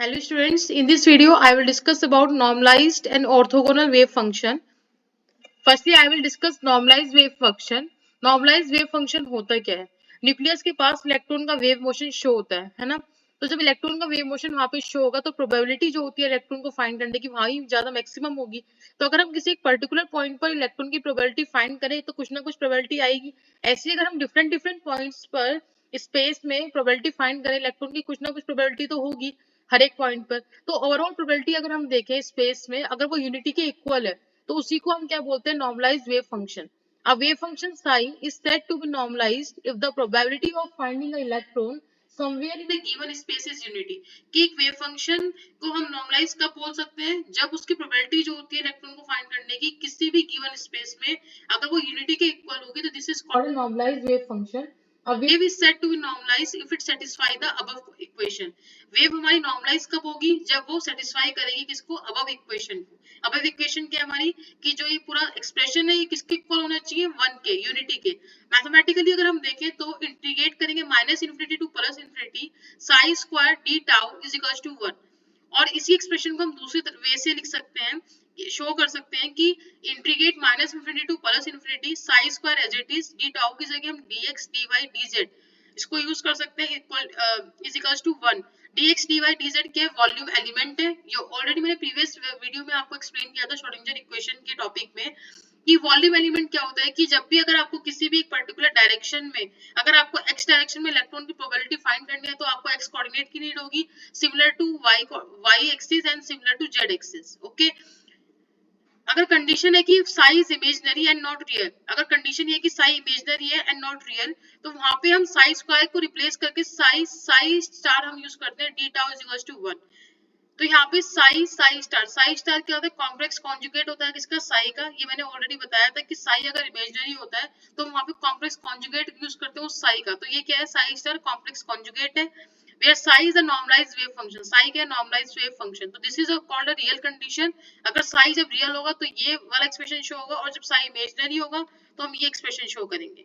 Hello students, in this video I will discuss about normalized and orthogonal wave function. Firstly I will discuss normalized wave function. Normalized wave function होता क्या है? Nucleus के पास electron का wave motion show होता है ना? तो जब इलेक्ट्रॉन का वेव मोशन वहां पे शो होगा तो प्रोबेबिलिटी जो होती है इलेक्ट्रॉन को फाइंड करने की वहां ही ज्यादा मैक्सिमम होगी। तो अगर हम किसी एक पर्टिकुलर पॉइंट पर इलेक्ट्रॉन की प्रोबेबिलिटी फाइंड करें तो कुछ ना कुछ प्रोबेबिलिटी आएगी। ऐसे अगर हम डिफरेंट डिफरेंट पॉइंट्स पर स्पेस में प्रोबेबिलिटी फाइंड करें इलेक्ट्रॉन की कुछ ना कुछ प्रोबेबिलिटी तो होगी हर एक पॉइंट पर। तो ओवरऑल प्रोबेबिलिटी अगर हम देखें स्पेस में अगर वो यूनिटी के इक्वल है तो उसी को हम क्या बोलते हैं normalised wave function. A wave function psi is said to be normalized if the probability of finding an electron somewhere in a given space is unity। कि एक वेव फंक्शन को हम नॉर्मलाइज कब बोल सकते हैं जब उसकी प्रोबेबिलिटी जो होती है इलेक्ट्रॉन को फाइंड करने की किसी भी गिवन स्पेस में अगर वो यूनिटी के इक्वल होगी तो this is called a normalized wave function। A wave is said to be normalized if it satisfy the above equation। Wave हमारी नॉर्मलाइज कब होगी जब वो सेटिस्फाई करेगी किसको अबव इक्वेशन को। अबव इक्वेशन क्या हमारी कि जो ये पूरा एक्सप्रेशन है ये किसके इक्वल होना चाहिए वन के यूनिटी के। मैथमेटिकली अगर हम देखें तो इंटीग्रेट करेंगे minus infinity to plus infinity psi square d tau is equal to 1। और इसी एक्सप्रेशन को हम दूसरी वे से लिख सकते हैं शो कर सकते हैं कि integrate minus infinity to plus infinity psi square as it is d tau की जगह हम dx dy dz इसको यूज कर सकते हैं equal is equals to 1। dx dy dz के वॉल्यूम एलिमेंट है ये ऑलरेडी मैंने प्रीवियस वीडियो में आपको एक्सप्लेन किया था श्रोडिंगर इक्वेशन के टॉपिक में कि वॉल्यूम एलिमेंट क्या होता है कि जब भी अगर आपको किसी भी एक पर्टिकुलर डायरेक्शन में अगर आपको x डायरेक्शन में इलेक्ट्रॉन की प्रोबेबिलिटी फाइंड करनी है तो आपको x कोऑर्डिनेट की नीड होगी similar to y axis and similar to z axis. Okay, अगर कंडीशन है कि psi is imaginary and not real, अगर कंडीशन ये है कि साई इमेजिनरी है एंड नॉट रियल तो वहां पे हम साई स्क्वायर को रिप्लेस करके साई स्टार हम यूज करते हैं d tau is equal to 1। तो यहाँ पे साई साई स्टार क्या होता है कॉम्प्लेक्स कॉन्जुगेट होता है किसका साई का। ये मैंने ऑलरेडी बताया था कि साई अगर इमेजिनरी होता है तो वहां पे कॉम्प्लेक्स कॉन्जुगेट यूज करते हैं उस साई का। तो ये क्या है साई स्टार कॉम्प्लेक्स कॉन्जुगेट है where psi is a normalized wave function। psi क्या है normalized wave function। तो this is a called a real condition। अगर psi जब real होगा तो ये वाला एक्सप्रेशन शो होगा और जब psi imaginary होगा तो हम ये एक्सप्रेशन शो करेंगे।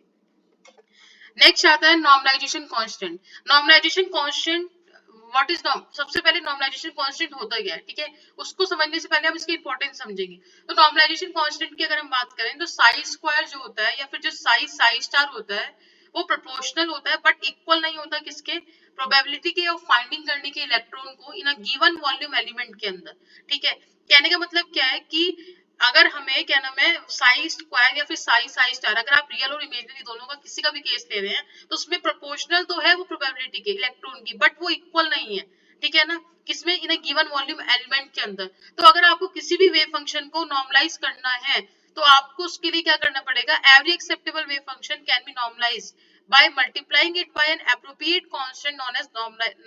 नेक्स्ट आता है normalisation constant. Normalisation constant what is norm, सबसे पहले नॉर्मलाइजेशन कांस्टेंट होता क्या है, ठीक है, उसको समझने से पहले हम इसकी इंपॉर्टेंस समझेंगे। तो नॉर्मलाइजेशन कांस्टेंट की अगर हम बात करें तो साई स्क्वायर जो होता है या फिर जो साई स्टार होता है वो प्रोपोर्शनल होता है बट इक्वल नहीं होता किसके प्रोबेबिलिटी के ऑफ फाइंडिंग करने के इलेक्ट्रॉन को इन अ गिवन वॉल्यूम एलिमेंट के अंदर। ठीक है, कहने का मतलब क्या है कि अगर हमें क्या नाम है साई स्क्वायर या फिर साई स्टार अगर आप रियल और इमेजिनरी दोनों का किसी का भी केस ले रहे हैं तो उसमें प्रोपोर्शनल तो है वो प्रोबेबिलिटी के इलेक्ट्रॉन की बट वो इक्वल नहीं है। ठीक है ना, किसमें इन गिवन वॉल्यूम एलिमेंट के अंदर। तो अगर आपको किसी भी वेव फंक्शन को नॉर्मलाइज करना है तो आपको उसके लिए क्या करना पड़ेगा every acceptable wave function can be normalised by multiplying it by an appropriate constant known as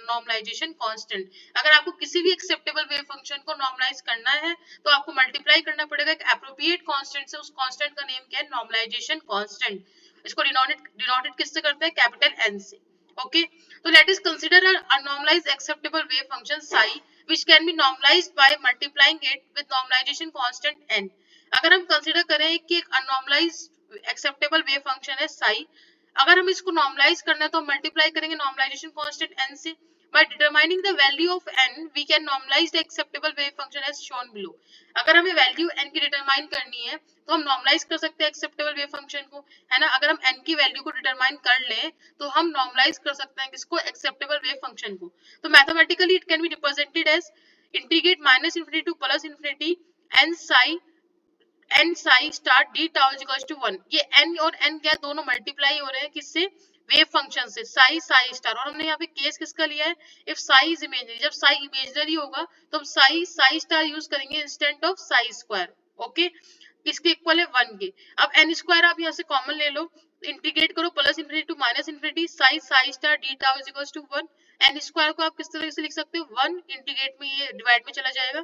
normalization constant। अगर आपको किसी भी एक्सेप्टेबल वेव फंक्शन को नॉर्मलाइज करना है तो आपको मल्टीप्लाई करना पड़ेगा एक एप्रोप्रिएट कांस्टेंट से। उस कांस्टेंट का नेम क्या है नॉर्मलाइजेशन कांस्टेंट। इसको डिनोटेड किससे करते हैं कैपिटल एन से। ओके, तो let us consider a normalized acceptable wave function psi which can be normalized by multiplying it with normalization constant n। अगर हम कंसीडर करें कि एक अनॉर्मलाइज्ड एक्सेप्टेबल वेव फंक्शन है psi, अगर हम इसको नॉर्मलाइज करना है तो हम मल्टीप्लाई करेंगे नॉर्मलाइजेशन कांस्टेंट n से। by determining the value of n we can normalize the acceptable wave function as shown below। अगर हमें वैल्यू n की डिटरमाइन करनी है तो हम नॉर्मलाइज कर सकते हैं एक्सेप्टेबल वेव फंक्शन को, है ना। अगर हम n की वैल्यू को डिटरमाइन कर लें तो हम नॉर्मलाइज कर सकते हैं किसको एक्सेप्टेबल वेव फंक्शन को। तो mathematically it can be represented as integrate minus infinity to plus infinity n psi star d tau is equals to 1। ये n और n क्या दोनों मल्टीप्लाई हो रहे हैं किससे वेव फंक्शन से साई स्टार। और हमने यहाँ पे केस किसका लिया है इफ साई इज इमेजिनरी, जब साई इमेजिनरी होगा तो हम साई स्टार यूज करेंगे instant of Sai square. Okay, किसके इक्वल है 1 के। अब n स्क्वायर आप यहाँ से कॉमन ले लो, इंटीग्रेट करो plus infinity to minus infinity psi star d tau is equal to 1। n square को आप किस तरह से लिख सकते हो 1 इंटीग्रेट में ये डिवाइड में चला जाएगा।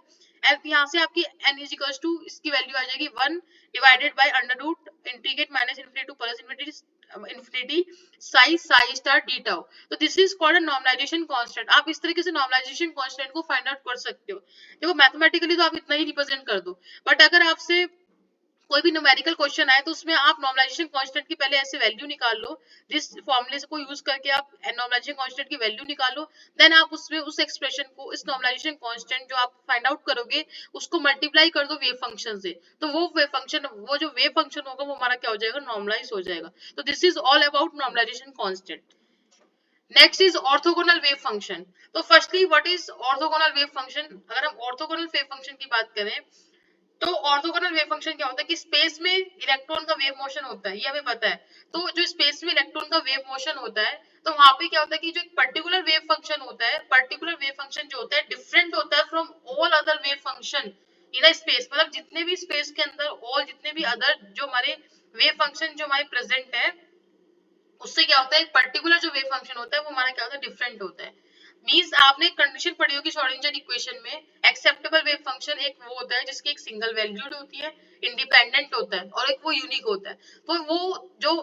यहाँ से आपकी n इज इक्वल टू इसकी वैल्यू आ जाएगी 1 divided by under root integrate minus infinity to plus infinity psi star d tau. तो this is called a normalisation constant. आप इस तरीके से नॉर्मलाइजेशन कांस्टेंट को फाइंड आउट कर सकते हो। देखो मैथमेटिकली तो आप इतना ही रिप्रेजेंट कर दो बट अगर आपसे कोई भी न्यूमेरिकल क्वेश्चन आए तो उसमें आप नॉर्मलाइजेशन कांस्टेंट की पहले ऐसे वैल्यू निकाल लो, जिस फॉर्मूले को यूज करके आप नॉर्मलाइजेशन कांस्टेंट की वैल्यू निकालो, देन आप उसमें उस एक्सप्रेशन को, इस नॉर्मलाइजेशन कांस्टेंट जो आप फाइंड आउट करोगे उसको मल्टीप्लाई कर दो वेव फंक्शन से, तो वो वेव फंक्शन, वो जो वेव फंक्शन होगा वो हमारा क्या हो जाएगा, नॉर्मलाइज हो जाएगा। तो this is all about normalisation constant. Next is orthogonal wave function. तो firstly what is orthogonal wave function? अगर हम ऑर्थोगोनल वेव फंक्शन की बात करें तो ऑर्थोगोनल वेव फंक्शन क्या होता है कि स्पेस में इलेक्ट्रॉन का वेव मोशन होता है, ये हमें पता है। तो जो स्पेस में इलेक्ट्रॉन का वेव मोशन होता है तो वहां पे क्या होता है कि जो एक पर्टिकुलर वेव फंक्शन होता है, पर्टिकुलर वेव फंक्शन जो होता है डिफरेंट होता है from all other wave function in a space. मतलब जितने भी स्पेस के अंदर ऑल जितने भी अदर जो हमारे वेव फंक्शन जो हमारे प्रेजेंट है, उससे क्या होता है एक पर्टिकुलर जो वेव फंक्शन होता है वो हमारा क्या होता है, डिफरेंट होता है। मींस आपने कंडीशन पढ़ी होगी श्रोडिंगर इक्वेशन में, एक्सेप्टेबल वेव फंक्शन एक वो होता है जिसकी एक सिंगल वैल्यूड होती है, इंडिपेंडेंट होता है, और एक वो यूनिक होता है। तो वो जो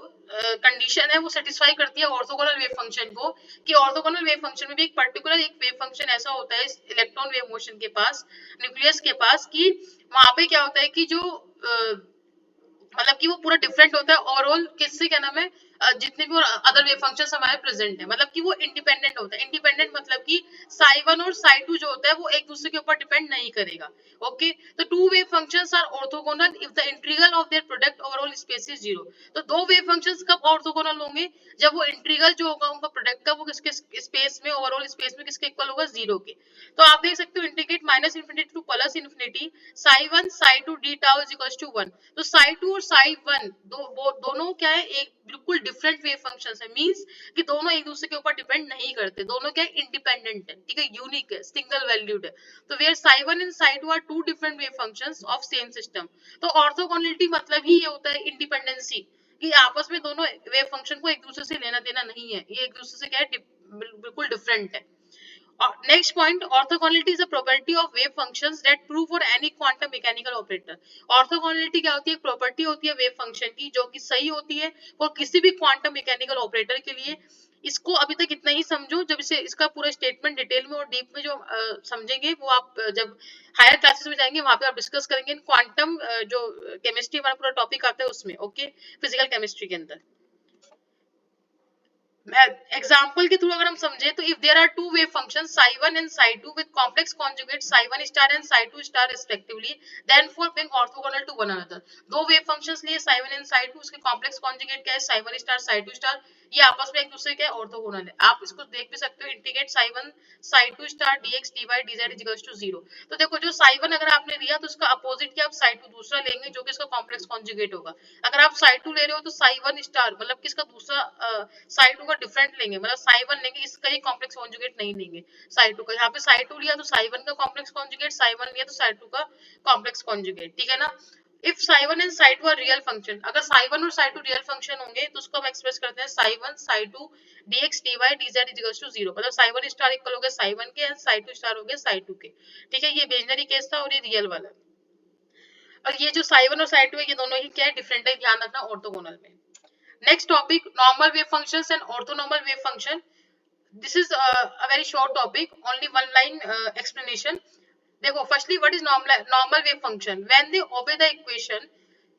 कंडीशन है वो सेटिस्फाई करती है ऑर्थोगोनल वेव फंक्शन को, कि ऑर्थोगोनल वेव फंक्शन में भी एक पर्टिकुलर एक वेव फंक्शन ऐसा होता है इलेक्ट्रॉन वेव मोशन के पास, न्यूक्लियस के पास, कि वहां पे क्या होता है कि जो मतलब कि वो पूरा डिफरेंट होता है ओवरऑल किससे, क्या नाम है, जितने भी अदर वेव फंक्शंस हमारे प्रेजेंट है, मतलब कि वो इंडिपेंडेंट होता है। इंडिपेंडेंट मतलब कि साई वन और साई टू जो होता है वो एक दूसरे के ऊपर डिपेंड नहीं करेगा। ओके, तो two wave functions are orthogonal if the integral of their product overall space is zero. तो दो वेव फंक्शंस कब ऑर्थोगोनल होंगे, जब वो इंटीग्रल जो होगा उनका प्रोडक्ट का वो किसके स्पेस में, ओवरऑल स्पेस में किसके इक्वल होगा, जीरो के। तो आप देख सकते हो integrate minus infinity to plus infinity psi one psi two d tau is equal to one. तो साई टू और साई वन दोनों क्या है, एक बिल्कुल डिफरेंट वेव फंक्शंस है। मींस कि दोनों एक दूसरे के ऊपर डिपेंड नहीं करते, दोनों क्या है, इंडिपेंडेंट है, ठीक है, यूनिक है, सिंगल वैल्यूड है। तो where psi one and psi two are two different wave functions of same system. तो ऑर्थोगोनलिटी मतलब ही ये होता है इंडिपेंडेंसी, कि आपस में दोनों वेव फंक्शन को एक दूसरे से लेना देना नहीं है, ये एक दूसरे से क्या है, बिल्कुल डिफरेंट है। Next point, orthogonality is a property of wave functions that prove for any quantum mechanical operator. Orthogonality क्या होती है, एक प्रॉपर्टी होती है वेव फंक्शन की जो कि सही होती है और किसी भी क्वांटम मैकेनिकल ऑपरेटर के लिए। इसको अभी तक इतना ही समझो, जब इसे इसका पूरा स्टेटमेंट डिटेल में और डीप में जो समझेंगे वो आप जब हायर क्लासेस में जाएंगे वहां पे आप डिस्कस करेंगे। क्वांटम जो केमिस्ट्री हमारा पूरा टॉपिक आता है उसमें, ओके, फिजिकल केमिस्ट्री के अंदर। एग्जाम्पल के थ्रू अगर हम समझे तो if there are two wave function psi one and psi two with complex conjugate psi one star and psi two star respectively, then for being orthogonal to one another. दो wave functions लिए psi one and psi two, उसके complex conjugate क्या है, psi one star psi two star, ये आपस में एक दूसरे के ऑर्थोगोनल है। आप इसको देख भी सकते हो, integrate psi one psi two star dx dy dz is equals to 0। तो देखो जो साई वन अगर आपने लिया तो उसका अपोजिट क्या, आप साई टू दूसरा लेंगे जो कि इसका कॉम्प्लेक्स कॉन्जुगेट होगा। अगर आप साई टू ले रहे हो तो साई वन स्टार मतलब किसका दूसरा साई टू का डिफरेंट लेंगे, मतलब साई वन लेंगे, इसका ही कॉम्प्लेक्स कॉन्जुगेट नहीं लेंगे साई टू का। यहाँ पे साई टू लिया तो साई वन का कॉम्प्लेक्स कॉन्जुगेट, साई वन लिया तो साई टू का कॉम्प्लेक्स कॉन्जुगेट, ठीक है ना। If psi one and psi two are real function, अगर साई वन और साई टू रियल फंक्शन होंगे तो उसको हम एक्सप्रेस करते हैं psi one psi two dx dy dz is equal to 0। मतलब साई वन स्टार इक्वल हो गया साई वन के, साई टू स्टार हो गया साई टू के, ठीक है। ये इमेजिनरी केस था और ये रियल वाला। और ये जो साई वन और साई टू है ये दोनों ही क्या है, डिफरेंट है, ध्यान रखना ऑर्थोगोनल में। Next topic, normal wave functions and orthonormal wave function. This is a very short topic, only one line explanation. देखो, firstly, what is normal wave function? When they obey the equation,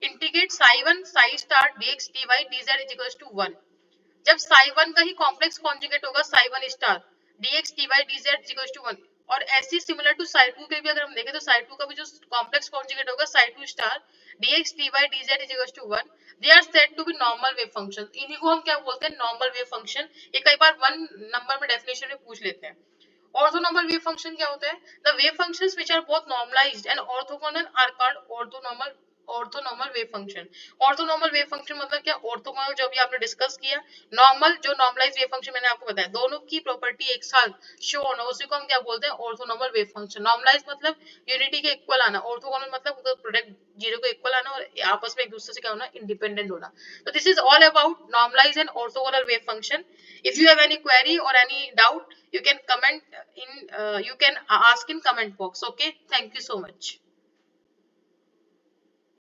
integrate psi 1 psi star dx dy dz is equals to 1. जब Sai one का ही complex conjugate होगा psi one star dx dy dz equals to 1, और ऐसी similar to Sai to के भी अगर हम देखें तो साई टू का भी जो कॉम्प्लेक्स कॉन्जुगेट होगा psi two star dx dy dz equals to 1, they are said to be normal wave function. इन्हीं को हम क्या बोलते हैं, नॉर्मल वेव फंक्शन। ये कई बार वन नंबर में डेफिनेशन में पूछ लेते हैं। ऑर्थोनॉर्मल वेव फंक्शन क्या होता है, the wave functions which are both normalised and orthogonal are called orthonormal wave function. Orthonormal wave function मतलब क्या, ऑर्थोगोनल जो भी आपने डिस्कस किया, नॉर्मल जो नॉर्मलाइज वेव फंक्शन मैंने आपको बताया, दोनों की प्रॉपर्टी एक साथ शो होना, उसी को हम क्या बोलते हैं, ऑर्थोनॉर्मल वेव फंक्शन। नॉर्मलाइज मतलब यूनिटी के इक्वल आना, ऑर्थोगोनल मतलब उनका प्रोडक्ट जीरो को इक्वल आना और आपस में एक दूसरे से क्या होना, इंडिपेंडेंट होना। तो this is all about normalise and orthogonal wave function. If you have any query or any doubt, you can comment in you can ask in comment box. Okay, thank you so much.